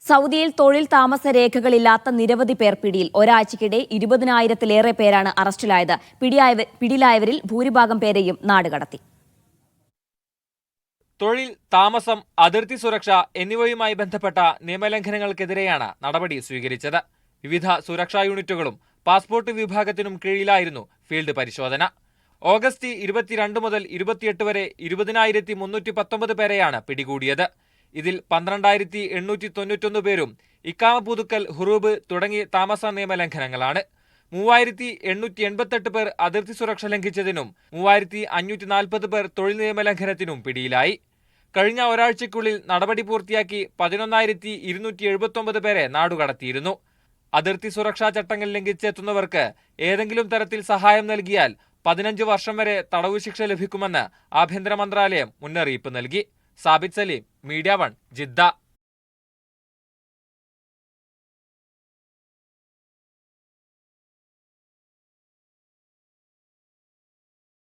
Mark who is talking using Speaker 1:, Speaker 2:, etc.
Speaker 1: സൗദിയിൽ തൊഴിൽ താമസ രേഖകളില്ലാത്ത നിരവധി പേർ പിടിയിൽ. ഒരാഴ്ചയ്ക്കിടെ 20,000-ലേറെ പേരാണ് അറസ്റ്റിലായത്. പിടിയിലായവരിൽ ഭൂരിഭാഗം പേരെയും നാടുകടത്തി.
Speaker 2: തൊഴിൽ, താമസം, അതിർത്തി സുരക്ഷ എന്നിവയുമായി ബന്ധപ്പെട്ട നിയമലംഘനങ്ങൾക്കെതിരെയാണ് നടപടി സ്വീകരിച്ചത്. വിവിധ സുരക്ഷാ യൂണിറ്റുകളും പാസ്പോർട്ട് വിഭാഗത്തിനും കീഴിലായിരുന്നു ഫീൽഡ് പരിശോധന. ഓഗസ്റ്റ് 22 മുതൽ 28 വരെ 20,319 പേരെയാണ് പിടികൂടിയത്. ഇതിൽ 12,891 പേരും ഇക്കാമ പുതുക്കൽ, ഹുറൂബ് തുടങ്ങി താമസ നിയമലംഘനങ്ങളാണ്. 3,888 പേർ അതിർത്തി സുരക്ഷ ലംഘിച്ചതിനും 3,540 പേർ തൊഴിൽ നിയമലംഘനത്തിനും പിടിയിലായി. കഴിഞ്ഞ ഒരാഴ്ചയ്ക്കുള്ളിൽ നടപടി പൂർത്തിയാക്കി 11,279 പേരെ നാടുകടത്തിയിരുന്നു. അതിർത്തി സുരക്ഷാ ചട്ടങ്ങൾ ലംഘിച്ചെത്തുന്നവർക്ക് ഏതെങ്കിലും തരത്തിൽ സഹായം നൽകിയാൽ 15 വർഷം വരെ തടവു ശിക്ഷ ലഭിക്കുമെന്ന് ആഭ്യന്തര മന്ത്രാലയം മുന്നറിയിപ്പ് നൽകി. Sabith Saleem, media 1, Jeddah.